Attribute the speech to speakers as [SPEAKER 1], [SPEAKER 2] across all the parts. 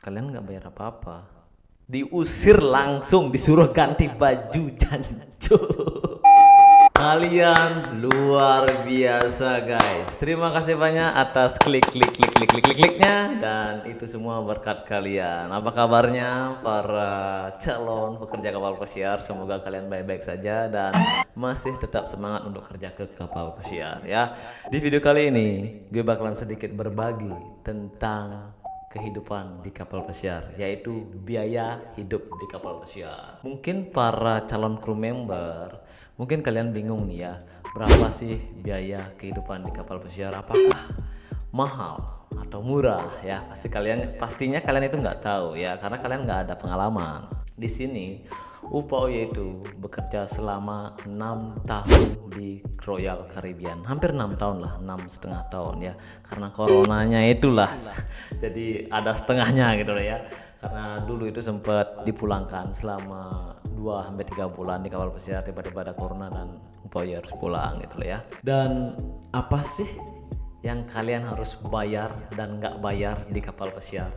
[SPEAKER 1] Kalian nggak bayar apa-apa, diusir langsung, disuruh ganti baju jancu. Kalian luar biasa guys. Terima kasih banyak atas kliknya, dan itu semua berkat kalian. Apa kabarnya para calon pekerja kapal pesiar? Semoga kalian baik-baik saja dan masih tetap semangat untuk kerja ke kapal pesiar ya. Di video kali ini gue bakalan sedikit berbagi tentang kehidupan di kapal pesiar, yaitu biaya hidup di kapal pesiar. Mungkin para calon kru member, mungkin kalian bingung nih ya, berapa sih biaya kehidupan di kapal pesiar? Apakah mahal atau murah ya? Pastinya kalian itu nggak tahu ya, karena kalian nggak ada pengalaman. Di sini Upoy itu bekerja selama 6 tahun di Royal Caribbean, hampir 6 tahun lah, 6,5 tahun ya, karena coronanya itulah jadi ada setengahnya gitu loh ya, karena dulu itu sempat dipulangkan selama 2-3 bulan di kapal pesiar, tiba-tiba ada corona dan Upoy harus pulang gitu loh ya. Dan apa sih yang kalian harus bayar dan nggak bayar di kapal pesiar?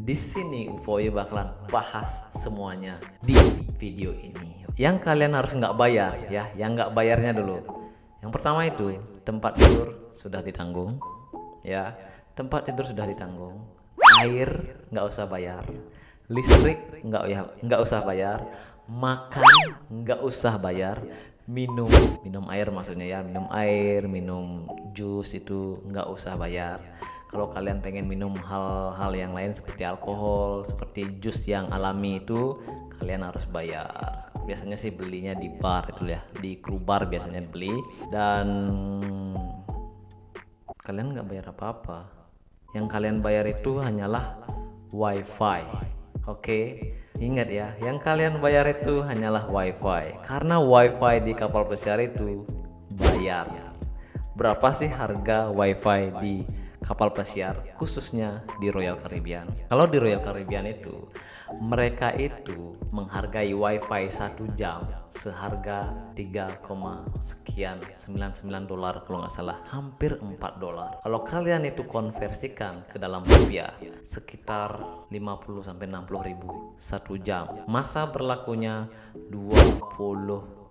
[SPEAKER 1] Di sini Upoy bakalan bahas semuanya di video ini. Yang kalian harus nggak bayar ya, yang nggak bayarnya dulu. Yang pertama itu tempat tidur sudah ditanggung ya, tempat tidur sudah ditanggung. Air nggak usah bayar, listrik nggak usah bayar, makan nggak usah bayar, minum air maksudnya ya, minum air, minum jus itu nggak usah bayar. Kalau kalian pengen minum hal-hal yang lain seperti alkohol, seperti jus yang alami itu, kalian harus bayar. Biasanya sih belinya di bar itu ya, di kru bar biasanya beli. Dan kalian nggak bayar apa-apa. Yang kalian bayar itu hanyalah wifi. Oke, ingat ya, yang kalian bayar itu hanyalah wifi. Karena wifi di kapal pesiar itu bayar. Berapa sih harga wifi di kapal pesiar, khususnya di Royal Caribbean? Kalau di Royal Caribbean itu mereka itu menghargai wifi 1 jam seharga 3,99 dolar kalau nggak salah, hampir 4 dolar. Kalau kalian itu konversikan ke dalam rupiah sekitar 50-60 ribu 1 jam. Masa berlakunya 24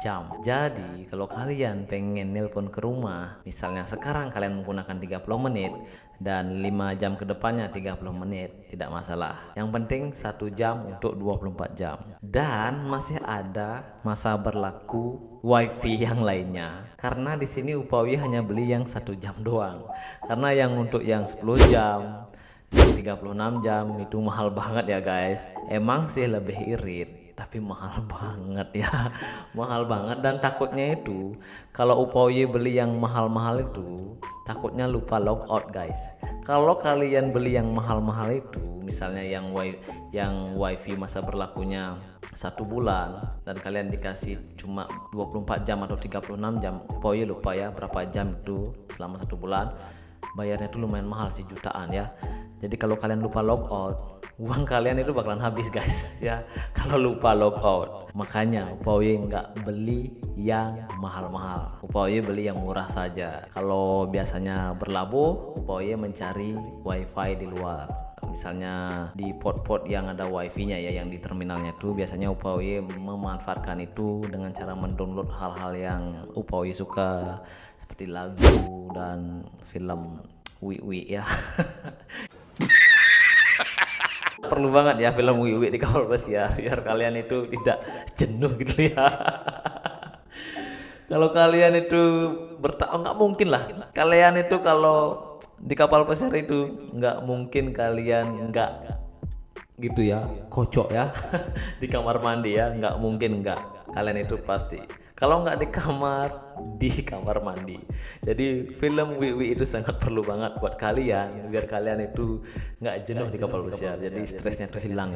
[SPEAKER 1] jam. Jadi kalau kalian pengen nelpon ke rumah, misalnya sekarang kalian menggunakan 30 menit dan 5 jam ke depannya 30 menit, tidak masalah. Yang penting 1 jam untuk 24 jam. Dan masih ada masa berlaku wifi yang lainnya. Karena di sini Upoy hanya beli yang 1 jam doang. Karena yang untuk yang 10 jam, 36 jam itu mahal banget ya guys. Emang sih lebih irit, tapi mahal banget ya, mahal banget. Dan takutnya itu kalau Upoy beli yang mahal-mahal itu, takutnya lupa logout guys. Kalau kalian beli yang mahal-mahal itu, misalnya yang wifi masa berlakunya 1 bulan dan kalian dikasih cuma 24 jam atau 36 jam, Upoy lupa ya berapa jam itu selama 1 bulan, bayarnya itu lumayan mahal sih, jutaan ya. Jadi kalau kalian lupa logout, uang kalian itu bakalan habis guys ya, kalau lupa logout. Makanya Upoy nggak beli yang mahal-mahal, Upoy beli yang murah saja. Kalau biasanya berlabuh, Upoy mencari wifi di luar. Misalnya di port-port yang ada wifi-nya ya, yang di terminalnya tuh biasanya Upoy memanfaatkan itu dengan cara mendownload hal-hal yang Upoy suka, seperti lagu dan film Wiwi ya. Perlu banget ya film Wiwi di kapal pesiar biar kalian itu tidak jenuh gitu ya. Kalau kalian itu nggak mungkin lah kalian itu kalau di kapal pesiar itu nggak mungkin kalian nggak gitu ya, kocok ya di kamar mandi ya, nggak mungkin nggak. Kalian itu pasti kalau nggak di kamar mandi. Jadi film Wiwi itu sangat perlu banget buat kalian biar kalian itu nggak jenuh di kapal pesiar. Jadi stresnya tuh hilang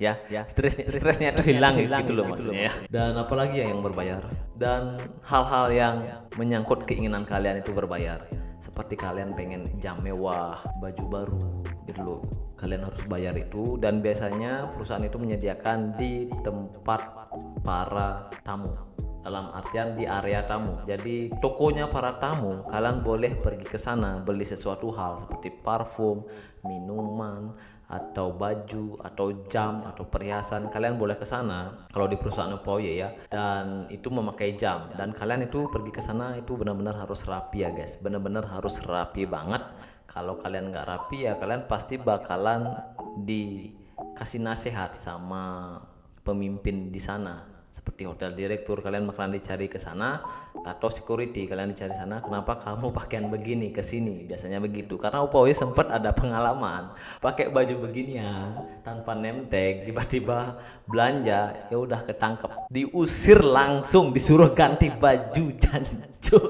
[SPEAKER 1] ya, stresnya tuh hilang gitu loh maksudnya ya. Dan apalagi yang berbayar, dan hal-hal yang menyangkut keinginan kalian itu berbayar, seperti kalian pengen jam mewah, baju baru gitu loh, kalian harus bayar itu. Dan biasanya perusahaan itu menyediakan di tempat para tamu dalam artian di area tamu. Jadi tokonya para tamu, kalian boleh pergi ke sana beli sesuatu hal seperti parfum, minuman, atau baju, atau jam, atau perhiasan. Kalian boleh ke sana kalau di perusahaan Upoye ya, dan itu memakai jam. Dan kalian itu pergi ke sana itu benar-benar harus rapi ya guys, benar-benar harus rapi banget. Kalau kalian nggak rapi ya kalian pasti bakalan dikasih nasihat sama pemimpin di sana, seperti hotel direktur. Kalian bakalan dicari ke sana, atau security kalian dicari sana, kenapa kamu pakaian begini ke sini, biasanya begitu. Karena Upoye sempat ada pengalaman pakai baju beginian tanpa name tag, tiba-tiba belanja ya udah ketangkep, diusir langsung, disuruh ganti baju jancu.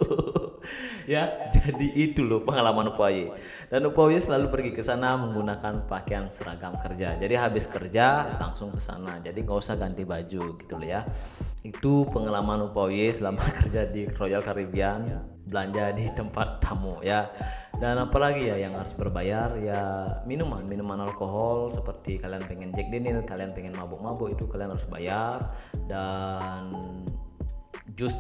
[SPEAKER 1] Ya, jadi itu loh pengalaman Upoye. Dan Upoye selalu pergi ke sana menggunakan pakaian seragam kerja. Jadi habis kerja langsung ke sana. Jadi nggak usah ganti baju gitu loh ya. Itu pengalaman Upoye selama kerja di Royal Caribbean, belanja di tempat tamu ya. Dan apalagi ya yang harus berbayar ya, minuman alkohol seperti kalian pengen Jack Daniel, kalian pengen mabuk-mabuk, itu kalian harus bayar. Dan jus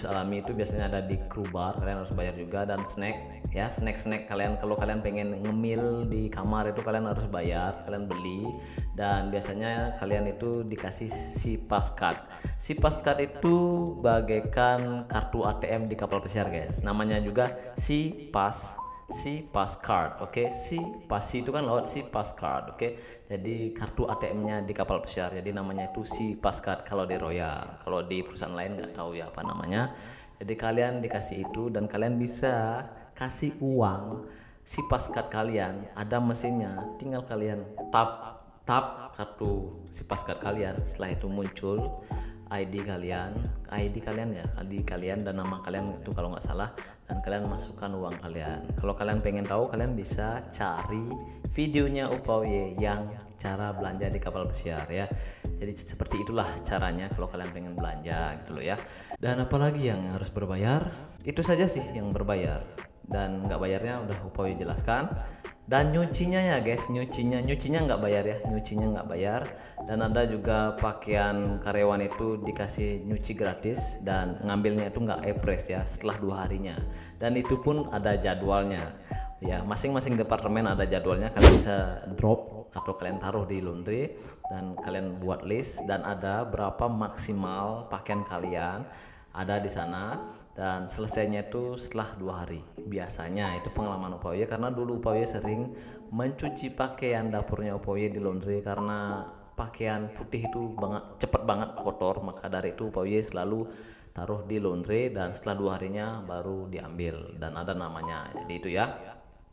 [SPEAKER 1] alami itu biasanya ada di kru bar, kalian harus bayar juga. Dan snack ya, snack kalian kalau kalian pengen ngemil di kamar itu kalian harus bayar, kalian beli. Dan biasanya kalian itu dikasih si pascard. Si pascard itu bagaikan kartu ATM di kapal pesiar guys, namanya juga si pascard, oke. Si itu kan laut, si pascard, oke. Jadi kartu ATM-nya di kapal pesiar, jadi namanya itu si pascard kalau di Royal. Kalau di perusahaan lain nggak tahu ya apa namanya. Jadi kalian dikasih itu dan kalian bisa kasih uang si pascard kalian, ada mesinnya, tinggal kalian tap kartu si pascard kalian. Setelah itu muncul ID kalian ya, ID kalian dan nama kalian itu kalau nggak salah, dan kalian masukkan uang kalian. Kalau kalian pengen tahu, kalian bisa cari videonya Upoye yang cara belanja di kapal pesiar ya. Jadi seperti itulah caranya kalau kalian pengen belanja gitu loh ya. Dan apalagi yang harus berbayar, itu saja sih yang berbayar. Dan nggak bayarnya udah Upoye jelaskan. Dan nyucinya ya guys, nyucinya nggak bayar ya, nyucinya nggak bayar. Dan ada juga pakaian karyawan itu dikasih nyuci gratis, dan ngambilnya itu nggak e-press ya, setelah 2 harinya. Dan itu pun ada jadwalnya ya, masing-masing departemen ada jadwalnya. Kalian bisa drop atau kalian taruh di laundry dan kalian buat list, dan ada berapa maksimal pakaian kalian ada di sana. Dan selesainya itu setelah 2 hari biasanya. Itu pengalaman Upoye, karena dulu Upoye sering mencuci pakaian dapurnya Upoye di laundry, karena pakaian putih itu cepet banget kotor. Maka dari itu Upoye selalu taruh di laundry, dan setelah 2 harinya baru diambil, dan ada namanya. Jadi itu ya,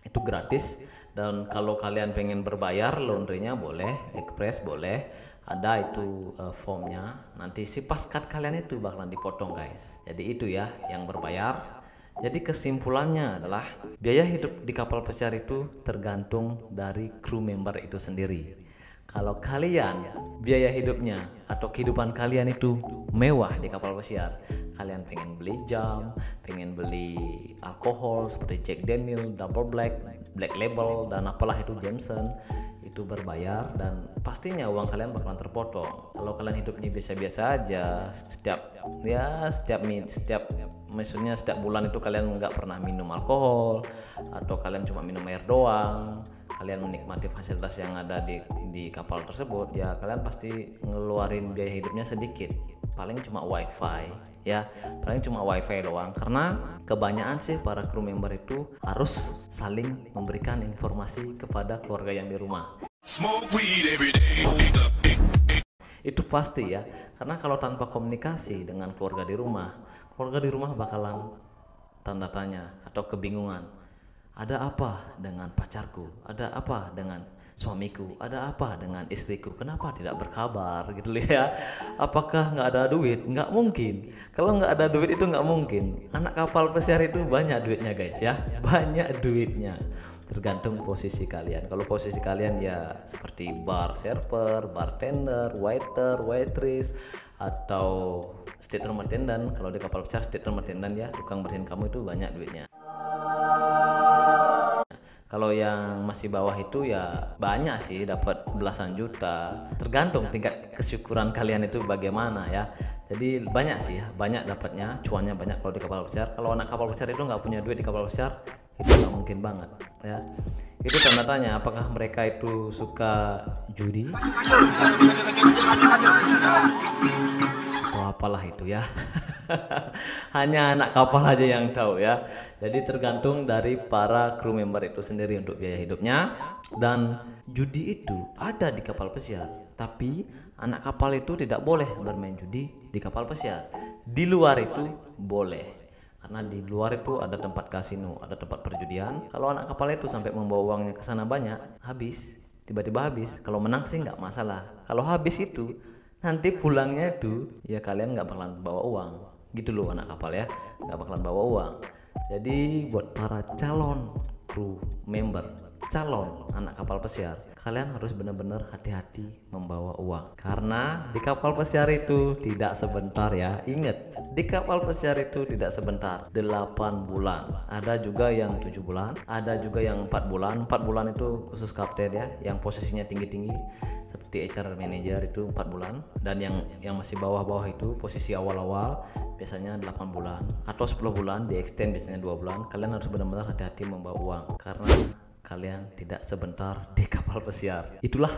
[SPEAKER 1] itu gratis. Dan kalau kalian pengen berbayar laundrynya boleh, express boleh, ada itu formnya. Nanti si pascard kalian itu bakalan dipotong guys. Jadi itu ya yang berbayar. Jadi kesimpulannya adalah biaya hidup di kapal pesiar itu tergantung dari kru member itu sendiri. Kalau kalian biaya hidupnya atau kehidupan kalian itu mewah di kapal pesiar, kalian pengen beli jam, pengen beli alkohol seperti Jack Daniel, Double Black, Black Label, dan apalah itu Jameson, itu berbayar, dan pastinya uang kalian bakalan terpotong. Kalau kalian hidupnya biasa-biasa aja, setiap maksudnya setiap bulan itu kalian nggak pernah minum alkohol, atau kalian cuma minum air doang, kalian menikmati fasilitas yang ada di kapal tersebut, ya kalian pasti ngeluarin biaya hidupnya sedikit, paling cuma wifi ya, paling cuma wifi doang. Karena kebanyakan sih para kru member itu harus saling memberikan informasi kepada keluarga yang di rumah. Itu pasti ya, karena kalau tanpa komunikasi dengan keluarga di rumah bakalan tanda tanya atau kebingungan. Ada apa dengan pacarku? Ada apa dengan suamiku? Ada apa dengan istriku? Kenapa tidak berkabar gitu ya? Apakah nggak ada duit? Nggak mungkin. Kalau nggak ada duit itu nggak mungkin. Anak kapal pesiar itu banyak duitnya guys ya, banyak duitnya. Tergantung posisi kalian. Kalau posisi kalian ya seperti bar server, bartender, waiter, waitress, atau stateroom attendant. Kalau di kapal pesiar stateroom attendant ya, tukang bersihin kamu, itu banyak duitnya. Kalau yang masih bawah itu ya banyak sih, dapat belasan juta. Tergantung tingkat kesyukuran kalian itu bagaimana ya. Jadi banyak sih ya, banyak dapatnya, cuannya banyak kalau di kapal pesiar. Kalau anak kapal pesiar itu nggak punya duit di kapal pesiar, itu nggak mungkin banget ya. Itu tanda tanya apakah mereka itu suka judi atau apalah itu ya. Hanya anak kapal aja yang tahu ya. Jadi tergantung dari para kru member itu sendiri untuk biaya hidupnya. Dan judi itu ada di kapal pesiar, tapi anak kapal itu tidak boleh bermain judi di kapal pesiar. Di luar itu boleh, karena di luar itu ada tempat kasino, ada tempat perjudian. Kalau anak kapal itu sampai membawa uangnya ke sana banyak, habis, tiba-tiba habis. Kalau menang sih nggak masalah. Kalau habis itu nanti pulangnya itu ya kalian nggak bakalan bawa uang gitu loh anak kapal ya, nggak bakalan bawa uang. Jadi buat para calon kru member, calon anak kapal pesiar, kalian harus benar-benar hati-hati membawa uang, karena di kapal pesiar itu tidak sebentar ya. Ingat, di kapal pesiar itu tidak sebentar, 8 bulan, ada juga yang 7 bulan, ada juga yang 4 bulan. 4 bulan itu khusus kapten ya, yang posisinya tinggi-tinggi seperti HR manager itu 4 bulan, dan yang masih bawah-bawah itu posisi awal-awal biasanya 8 bulan atau 10 bulan, di extend biasanya 2 bulan. Kalian harus benar-benar hati-hati membawa uang, karena kalian tidak sebentar di kapal pesiar. Itulah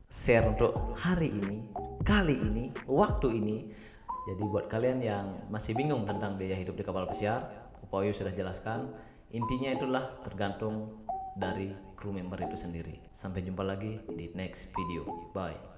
[SPEAKER 1] share untuk hari ini, kali ini, waktu ini. Jadi buat kalian yang masih bingung tentang biaya hidup di kapal pesiar, Upoyo sudah jelaskan. Intinya itulah tergantung dari kru member itu sendiri. Sampai jumpa lagi di next video. Bye.